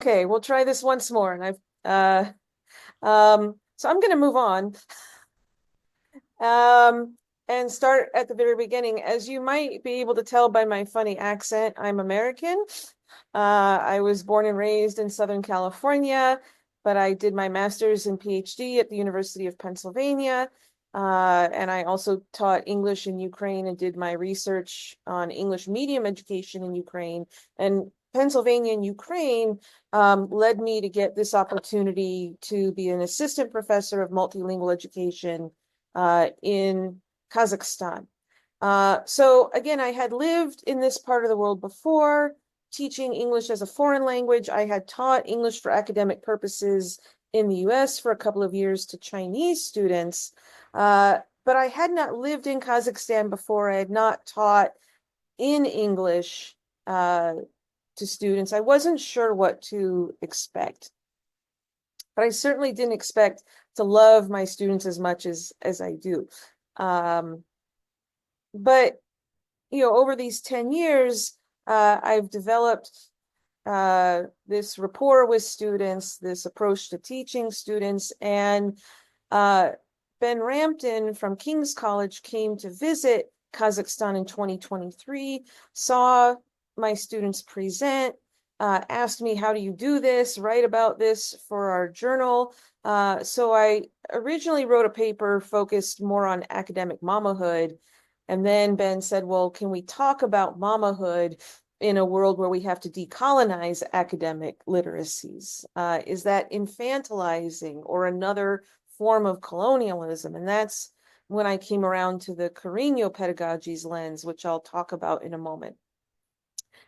Okay, we'll try this once more. And so I'm going to move on and start at the very beginning. As you might be able to tell by my funny accent, I'm American. I was born and raised in Southern California, but I did my master's and PhD at the University of Pennsylvania. And I also taught English in Ukraine and did my research on English medium education in Ukraine. And Pennsylvania and Ukraine led me to get this opportunity to be an assistant professor of multilingual education in Kazakhstan. So again, I had lived in this part of the world before, teaching English as a foreign language. I had taught English for academic purposes in the US for a couple of years to Chinese students, but I had not lived in Kazakhstan before. I had not taught in English to students. I wasn't sure what to expect, but I certainly didn't expect to love my students as much as I do. Um, but over these 10 years, I've developed this rapport with students, this approach to teaching students, and Ben Rampton from King's College came to visit Kazakhstan in 2023, saw my students present, asked me, how do you do this? Write about this for our journal. So I originally wrote a paper focused more on academic mamahood. And then Ben said, well, can we talk about mamahood in a world where we have to decolonize academic literacies? Is that infantilizing or another form of colonialism? And that's when I came around to the Carreño pedagogy's lens, which I'll talk about in a moment.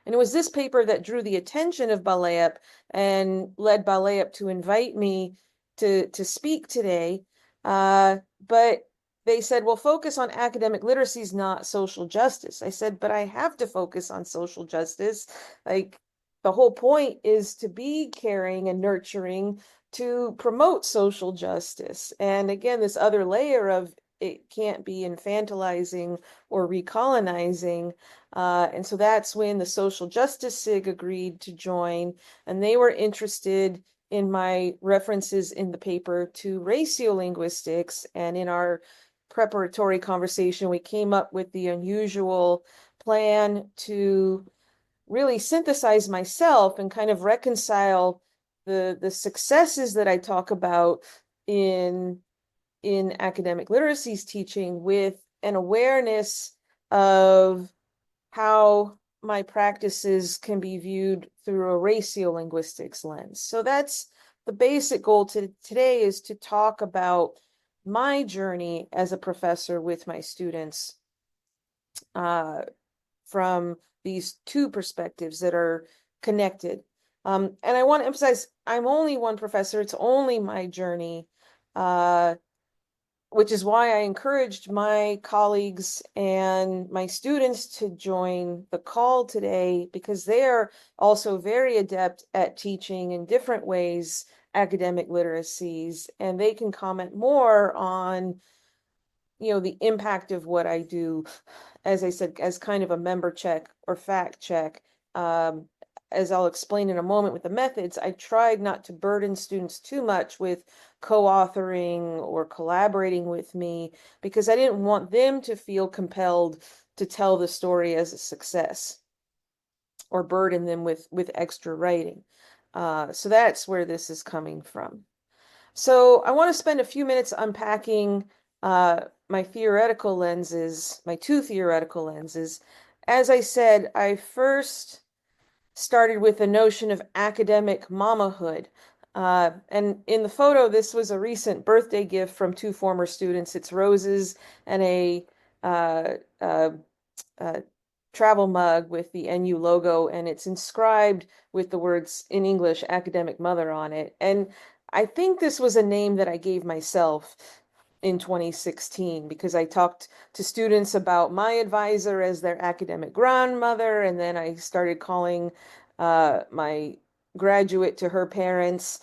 And it was this paper that drew the attention of Balaeb and led Balaeb to invite me to speak today. But they said, well, focus on academic literacies, not social justice. I said, but I have to focus on social justice. Like, the whole point is to be caring and nurturing to promote social justice. And again, this other layer of it can't be infantilizing or recolonizing. And so that's when the social justice SIG agreed to join, and they were interested in my references in the paper to ratiolinguistics. And in our preparatory conversation, we came up with the unusual plan to really synthesize myself and kind of reconcile the successes that I talk about in academic literacies teaching with an awareness of how my practices can be viewed through a ratiolinguistics lens. So that's the basic goal today, is to talk about my journey as a professor with my students from these two perspectives that are connected. And I want to emphasize, I'm only one professor. It's only my journey, which is why I encouraged my colleagues and my students to join the call today, because they're also very adept at teaching in different ways academic literacies, and they can comment more on the impact of what I do, as I said, as kind of a member check or fact check. As I'll explain in a moment with the methods, I tried not to burden students too much with co-authoring or collaborating with me, because I didn't want them to feel compelled to tell the story as a success or burden them with extra writing. So that's where this is coming from. So I want to spend a few minutes unpacking my theoretical lenses, my two theoretical lenses. As I said, I first started with the notion of academic mamahood. And in the photo, this was a recent birthday gift from two former students. It's roses and a uh, uh, uh, travel mug with the NU logo, and it's inscribed with the words in English, academic mother, on it. And I think this was a name that I gave myself in 2016, because I talked to students about my advisor as their academic grandmother, and then I started calling my graduate to her parents.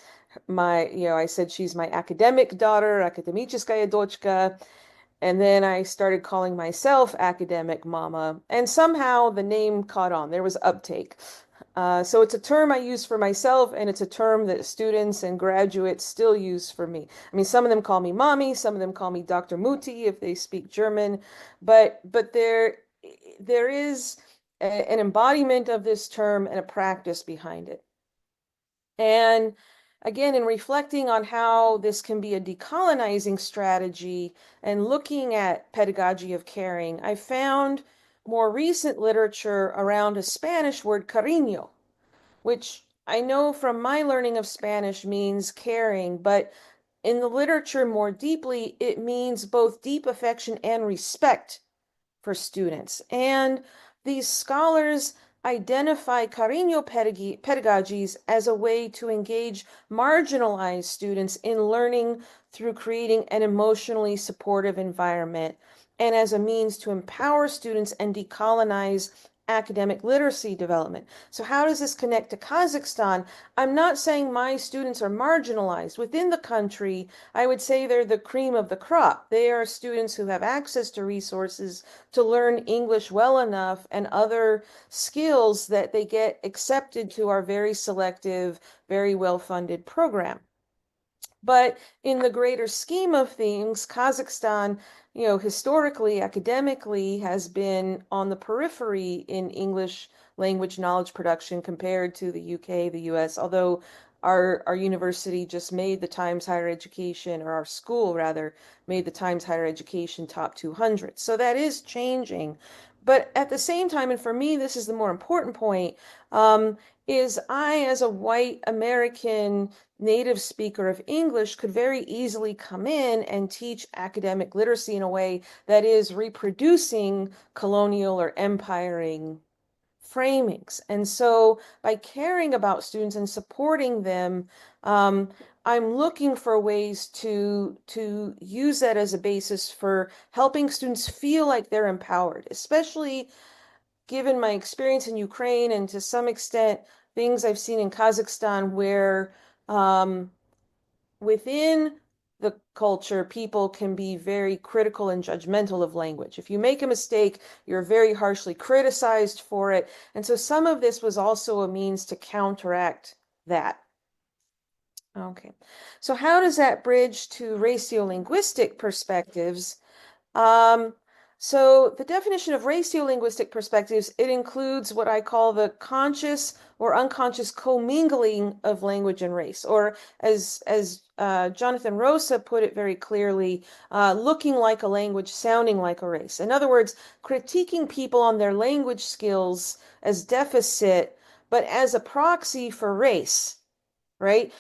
I said she's my academic daughter, akademicheskaya dochka, and then I started calling myself academic mama, and somehow the name caught on. There was uptake. So it's a term I use for myself, and it's a term that students and graduates still use for me. I mean, some of them call me mommy, some of them call me Dr. Muti if they speak German, but there is an embodiment of this term and a practice behind it. And again, in reflecting on how this can be a decolonizing strategy and looking at pedagogy of caring, I found more recent literature around a Spanish word, cariño, which I know from my learning of Spanish means caring, but in the literature more deeply, it means both deep affection and respect for students. And these scholars identify Carino pedagogies as a way to engage marginalized students in learning through creating an emotionally supportive environment and as a means to empower students and decolonize academic literacy development. So how does this connect to Kazakhstan? I'm not saying my students are marginalized. Within the country, I would say they're the cream of the crop. They are students who have access to resources to learn English well enough and other skills that they get accepted to our very selective, very well-funded program. But in the greater scheme of things, Kazakhstan, historically, academically, has been on the periphery in English language knowledge production compared to the UK, the US, although our university just made the Times Higher Education, or our school rather, made the Times Higher Education top 200. So that is changing. But at the same time, and for me, this is the more important point, is I, as a white American native speaker of English, could very easily come in and teach academic literacy in a way that is reproducing colonial or empiring framings. And so by caring about students and supporting them, I'm looking for ways to use that as a basis for helping students feel like they're empowered, especially given my experience in Ukraine and to some extent things I've seen in Kazakhstan where within the culture, people can be very critical and judgmental of language. If you make a mistake, you're very harshly criticized for it. And so some of this was also a means to counteract that. Okay. So how does that bridge to ratiolinguistic perspectives? Um, so the definition of ratiolinguistic perspectives, it includes what I call the conscious or unconscious commingling of language and race, or as Jonathan Rosa put it very clearly, looking like a language, sounding like a race. In other words, critiquing people on their language skills as deficit, but as a proxy for race, right?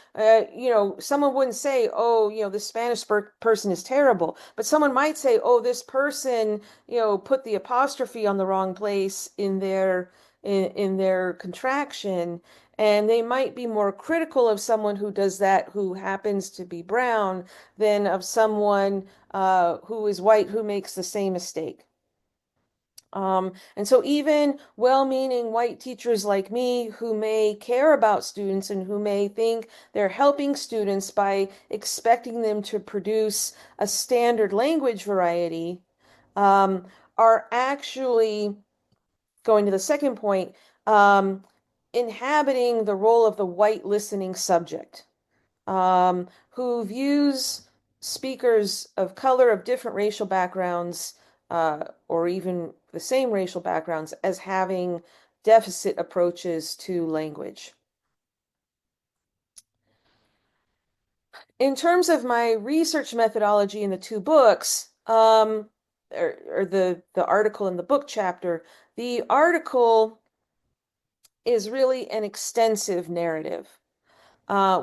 Someone wouldn't say, oh, this Spanish person is terrible, but someone might say, oh, this person, put the apostrophe on the wrong place in their contraction, and they might be more critical of someone who does that, who happens to be brown, than of someone who is white who makes the same mistake. And so even well-meaning white teachers like me who may care about students and who may think they're helping students by expecting them to produce a standard language variety, um, are actually, going to the second point, um, inhabiting the role of the white listening subject, who views speakers of color of different racial backgrounds, or even the same racial backgrounds, as having deficit approaches to language. In terms of my research methodology in the two books, or the article and the book chapter, the article is really an extensive narrative,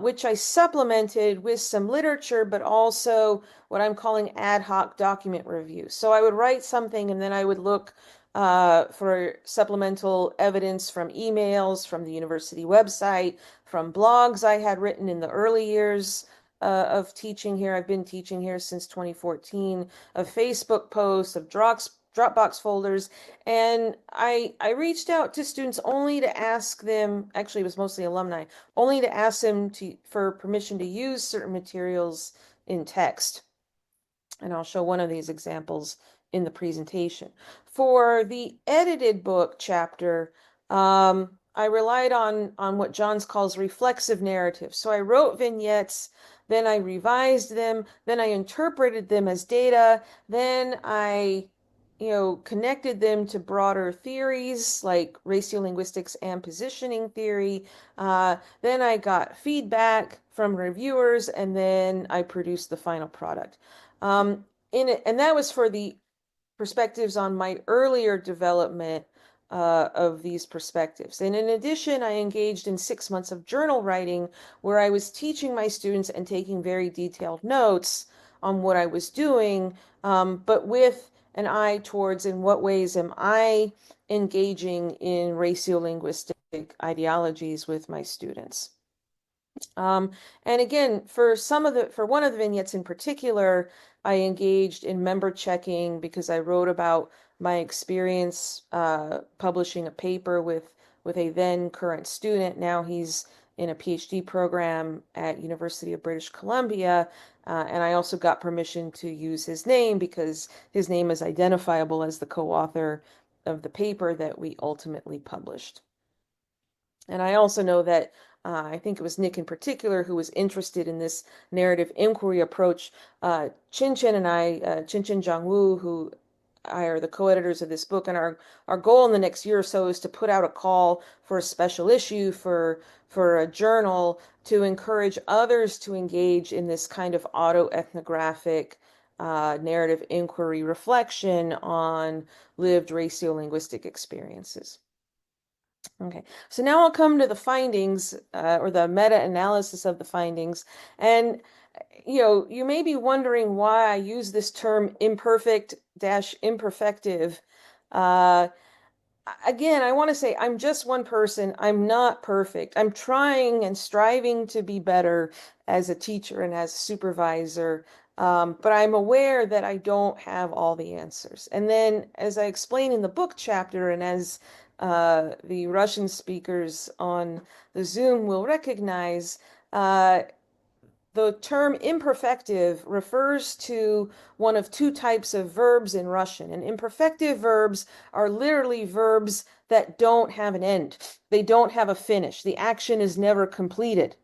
which I supplemented with some literature, but also what I'm calling ad hoc document review. So I would write something and then I would look for supplemental evidence from emails, from the university website, from blogs I had written in the early years of teaching here. I've been teaching here since 2014, of Facebook posts, of Dropbox folders, and I reached out to students only to ask them, actually it was mostly alumni, only to ask them for permission to use certain materials in text. And I'll show one of these examples in the presentation. For the edited book chapter, I relied on what Johns calls reflexive narrative. So I wrote vignettes, then I revised them, then I interpreted them as data, then I connected them to broader theories like ratiolinguistics and positioning theory. Then I got feedback from reviewers, and then I produced the final product. In it, and that was for the perspectives on my earlier development of these perspectives. And in addition, I engaged in 6 months of journal writing where I was teaching my students and taking very detailed notes on what I was doing, but with an eye towards in what ways am I engaging in ratiolinguistic ideologies with my students. Um, and again, for one of the vignettes in particular, I engaged in member checking because I wrote about my experience publishing a paper with a then current student. Now he's in a PhD program at University of British Columbia, and I also got permission to use his name because his name is identifiable as the co-author of the paper that we ultimately published. And I also know that I think it was Nick in particular who was interested in this narrative inquiry approach. Chin Chin and I, Chin Chin Jiangwu, who I are the co-editors of this book, and our goal in the next year or so is to put out a call for a special issue for a journal to encourage others to engage in this kind of autoethnographic narrative inquiry reflection on lived ratiolinguistic experiences. Okay, so now I'll come to the findings or the meta-analysis of the findings. And, you may be wondering why I use this term imperfect dash imperfective. Uh, Again, I want to say I'm just one person. I'm not perfect. I'm trying and striving to be better as a teacher and as a supervisor. But I'm aware that I don't have all the answers. And then, as I explain in the book chapter, and as the Russian speakers on the Zoom will recognize, the term imperfective refers to one of two types of verbs in Russian. And imperfective verbs are literally verbs that don't have an end. They don't have a finish. The action is never completed,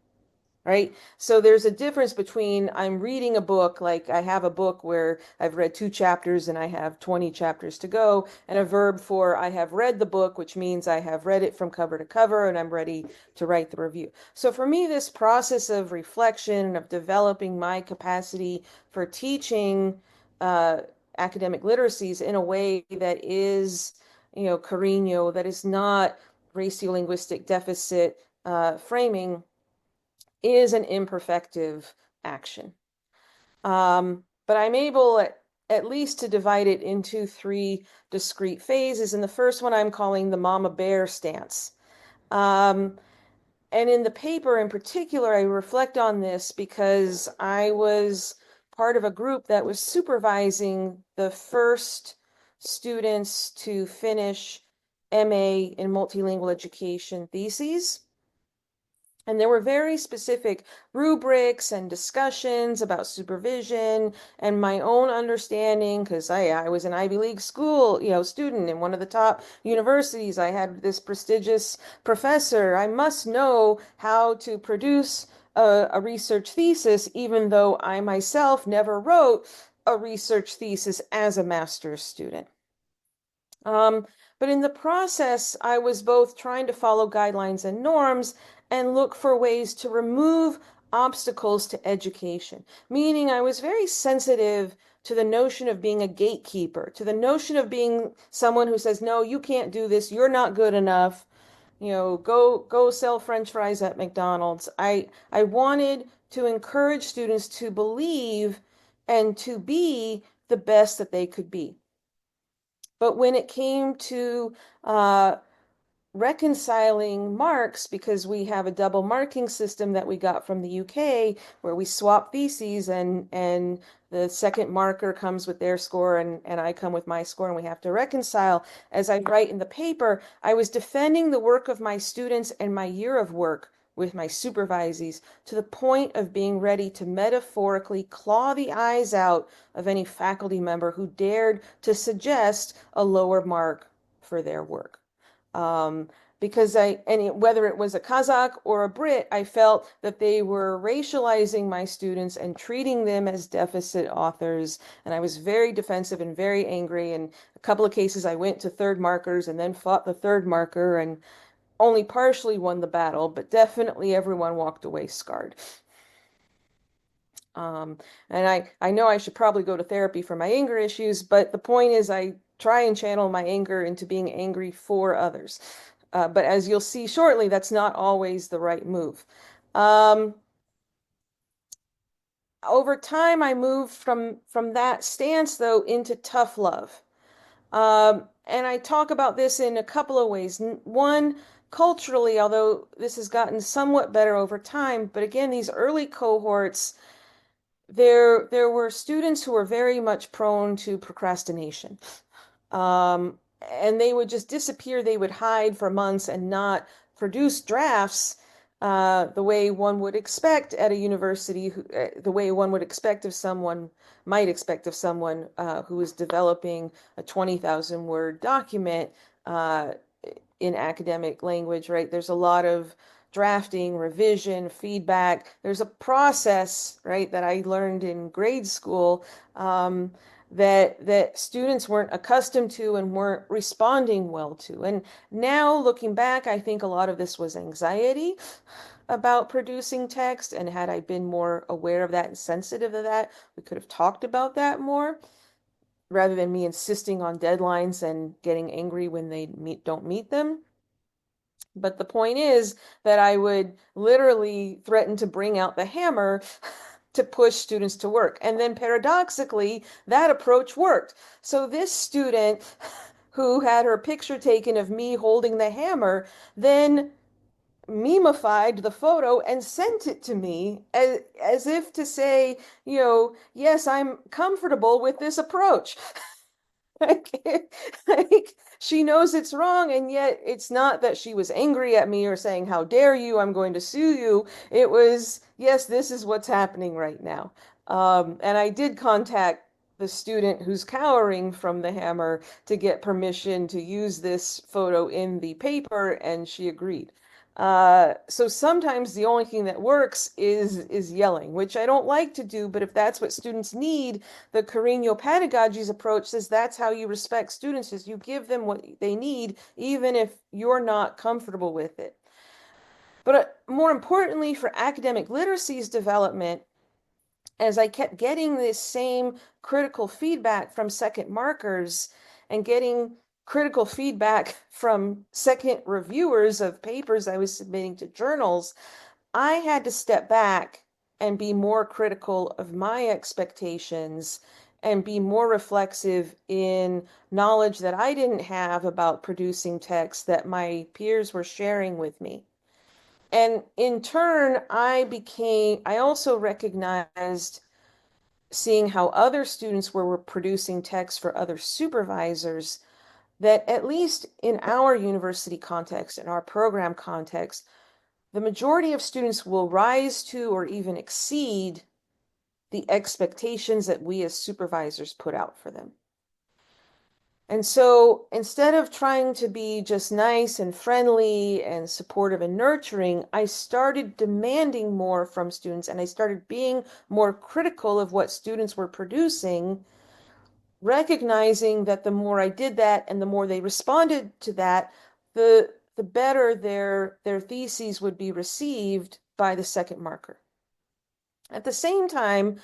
right? So there's a difference between I'm reading a book, like I have a book where I've read 2 chapters and I have 20 chapters to go, and a verb for I have read the book, which means I have read it from cover to cover and I'm ready to write the review. So for me, this process of reflection and of developing my capacity for teaching uh, academic literacies in a way that is, Carino, that is not ratiolinguistic deficit framing is an imperfective action. But I'm able at least to divide it into 3 discrete phases. And the first one I'm calling the mama bear stance. And in the paper in particular, I reflect on this because I was part of a group that was supervising the first students to finish MA in multilingual education theses. And there were very specific rubrics and discussions about supervision and my own understanding, because I was an Ivy League school, student in one of the top universities. I had this prestigious professor. I must know how to produce a research thesis, even though I myself never wrote a research thesis as a master's student. Um, but in the process, I was both trying to follow guidelines and norms and look for ways to remove obstacles to education, meaning I was very sensitive to the notion of being a gatekeeper, to the notion of being someone who says, no, you can't do this, you're not good enough, go sell French fries at McDonald's. I wanted to encourage students to believe and to be the best that they could be. But when it came to reconciling marks, because we have a double marking system that we got from the UK where we swap theses and the second marker comes with their score and I come with my score and we have to reconcile. As I write in the paper, I was defending the work of my students and my year of work with my supervisees to the point of being ready to metaphorically claw the eyes out of any faculty member who dared to suggest a lower mark for their work. Um, because whether it was a Kazakh or a Brit, I felt that they were racializing my students and treating them as deficit authors. And I was very defensive and very angry. And a couple of cases, I went to third markers and then fought the third marker and only partially won the battle, but definitely everyone walked away scarred. Um, and I know I should probably go to therapy for my anger issues, but the point is I try and channel my anger into being angry for others. But as you'll see shortly, that's not always the right move. Um, Over time, I moved from that stance though into tough love. And I talk about this in a couple of ways. One, culturally, although this has gotten somewhat better over time, but again, these early cohorts, there were students who were very much prone to procrastination. And they would just disappear. They would hide for months and not produce drafts the way one would expect at a university, the way one would expect of someone, might expect of someone who is developing a 20,000 word document in academic language, right? There's a lot of drafting, revision, feedback. There's a process, right, that I learned in grade school that students weren't accustomed to and weren't responding well to. And now looking back, I think a lot of this was anxiety about producing text. And had I been more aware of that and sensitive to that, we could have talked about that more rather than me insisting on deadlines and getting angry when they don't meet them. But the point is that I would literally threaten to bring out the hammer to push students to work. And then paradoxically, that approach worked. So this student who had her picture taken of me holding the hammer then memeified the photo and sent it to me as if to say, yes, I'm comfortable with this approach. Like, like she knows it's wrong, and yet it's not that she was angry at me or saying, "How dare you? I'm going to sue you." It was, yes, this is what's happening right now. And I did contact the student who's cowering from the hammer to get permission to use this photo in the paper, and she agreed. So sometimes the only thing that works is yelling, which I don't like to do, but if that's what students need, the Carreño pedagogy's approach says that's how you respect students, is you give them what they need, even if you're not comfortable with it. But more importantly, for academic literacy's development, as I kept getting this same critical feedback from second markers and getting critical feedback from second reviewers of papers I was submitting to journals, I had to step back and be more critical of my expectations and be more reflexive in knowledge that I didn't have about producing text that my peers were sharing with me. And in turn, I also recognized, seeing how other students were producing text for other supervisors, that at least in our university context, in our program context, the majority of students will rise to or even exceed the expectations that we as supervisors put out for them. And so instead of trying to be just nice and friendly and supportive and nurturing, I started demanding more from students and I started being more critical of what students were producing, recognizing that the more I did that and the more they responded to that, the better their theses would be received by the second marker. At the same time,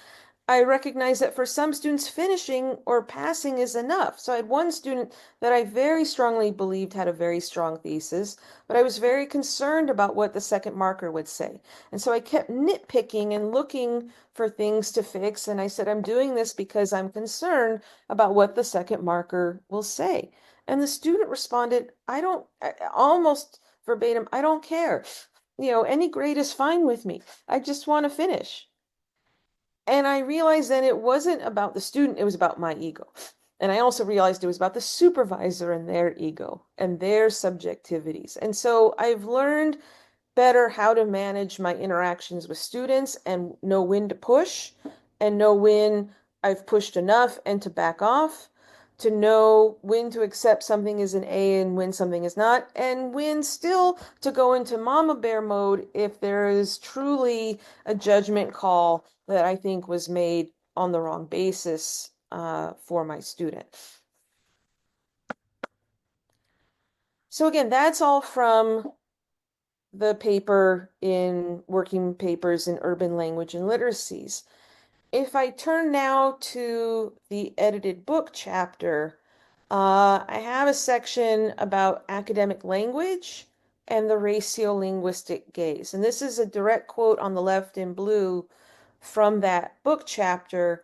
I recognize that for some students, finishing or passing is enough. So I had one student that I very strongly believed had a very strong thesis, but I was very concerned about what the second marker would say. And so I kept nitpicking and looking for things to fix. And I said, I'm doing this because I'm concerned about what the second marker will say. And the student responded, almost verbatim, I don't care. Any grade is fine with me. I just want to finish. And I realized that it wasn't about the student, it was about my ego. And I also realized it was about the supervisor and their ego and their subjectivities. And so I've learned better how to manage my interactions with students and know when to push and know when I've pushed enough and to back off. to know when to accept something as an A and when something is not, and when still to go into mama bear mode if there is truly a judgment call that I think was made on the wrong basis for my student. So again, that's all from the paper in Working Papers in Urban Language and Literacies. If I turn now to the edited book chapter, I have a section about academic language and the ratiolinguistic gaze. And this is a direct quote on the left in blue from that book chapter,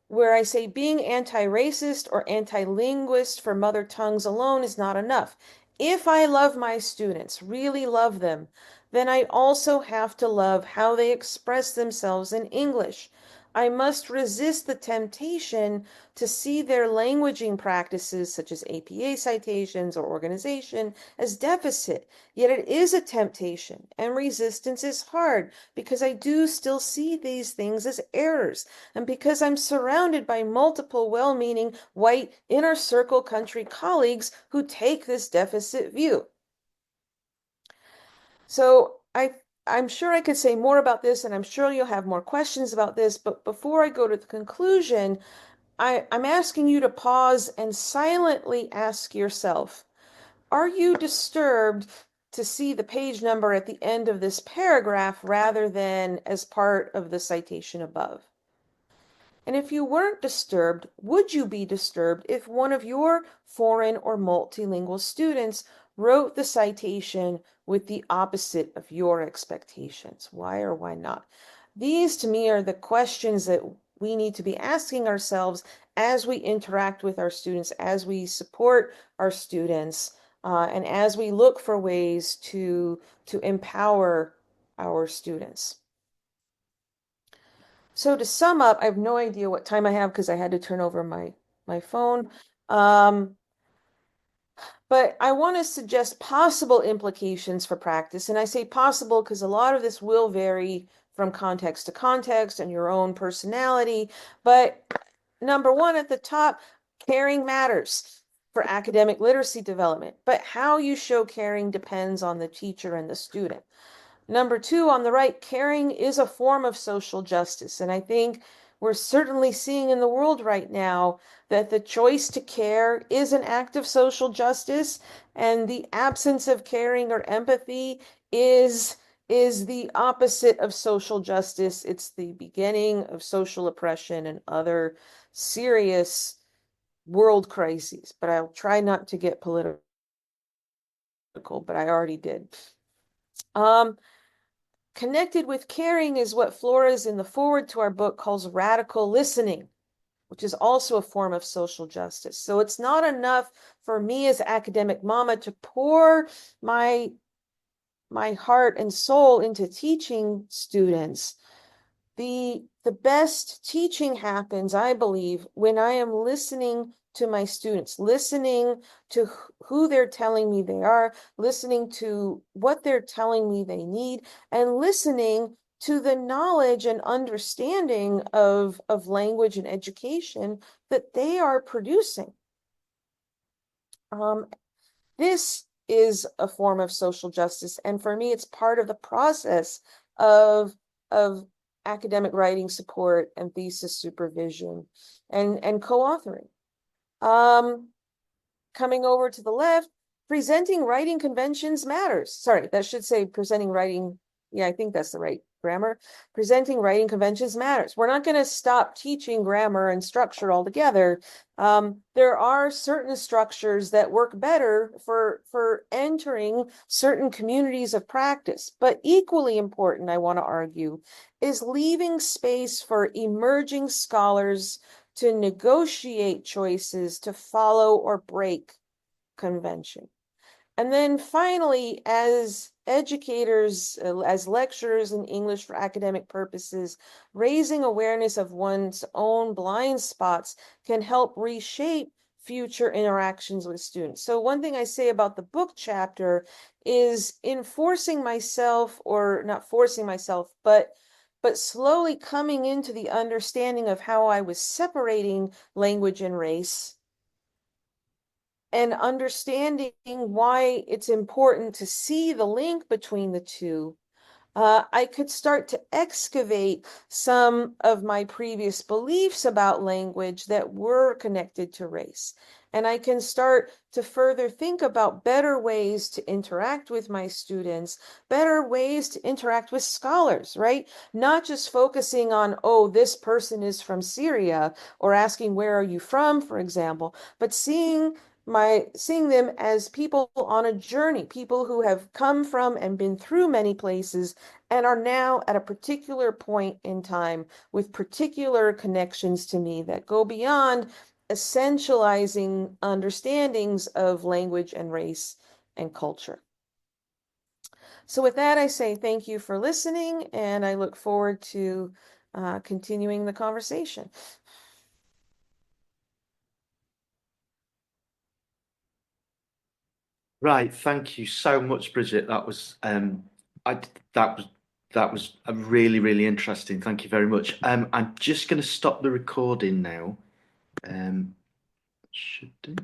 where I say being anti-racist or anti-linguist for mother tongues alone is not enough. If I love my students, really love them, then I also have to love how they express themselves in English. I must resist the temptation to see their languaging practices, such as APA citations or organization, as deficit. Yet it is a temptation, and resistance is hard because I do still see these things as errors, and because I'm surrounded by multiple well-meaning white inner circle country colleagues who take this deficit view. So I'm sure I could say more about this, and I'm sure you'll have more questions about this, but before I go to the conclusion, I'm asking you to pause and silently ask yourself, are you disturbed to see the page number at the end of this paragraph rather than as part of the citation above? And if you weren't disturbed, would you be disturbed if one of your foreign or multilingual students wrote the citation with the opposite of your expectations? Why or why not? These, to me, are the questions that we need to be asking ourselves as we interact with our students, as we support our students, and as we look for ways to empower our students. So to sum up, I have no idea what time I have because I had to turn over my phone. But I want to suggest possible implications for practice. And I say possible because a lot of this will vary from context to context and your own personality. But number one at the top, caring matters for academic literacy development. But how you show caring depends on the teacher and the student. Number two, on the right, caring is a form of social justice. And I think we're certainly seeing in the world right now that the choice to care is an act of social justice, and the absence of caring or empathy is the opposite of social justice. It's the beginning of social oppression and other serious world crises. But I'll try not to get political, but I already did. Connected with caring is what Flores in the foreword to our book calls radical listening, which is also a form of social justice. So it's not enough for me as academic mama to pour my heart and soul into teaching students. The best teaching happens, I believe, when I am listening to my students, listening to who they're telling me they are, listening to what they're telling me they need, and listening to the knowledge and understanding of language and education that they are producing. This is a form of social justice, and for me, it's part of the process of academic writing support and thesis supervision and co-authoring. Coming over to the left, presenting writing conventions matters. Sorry, that should say presenting writing. Yeah, I think that's the right grammar. Presenting writing conventions matters. We're not going to stop teaching grammar and structure altogether. There are certain structures that work better for entering certain communities of practice. But equally important, I want to argue, is leaving space for emerging scholars to negotiate choices to follow or break convention. And then finally, as educators, as lecturers in English for academic purposes, raising awareness of one's own blind spots can help reshape future interactions with students. So one thing I say about the book chapter is in forcing myself, or not forcing myself, but slowly coming into the understanding of how I was separating language and race, and understanding why it's important to see the link between the two, I could start to excavate some of my previous beliefs about language that were connected to race. And I can start to further think about better ways to interact with my students, better ways to interact with scholars, right? Not just focusing on, oh, this person is from Syria, or asking, where are you from, for example, but seeing them as people on a journey, people who have come from and been through many places and are now at a particular point in time with particular connections to me that go beyond essentializing understandings of language and race and culture. So, with that, I say thank you for listening, and I look forward to continuing the conversation. Right, thank you so much, Bridget. I that was that was a really interesting. Thank you very much. I'm just going to stop the recording now. Should do.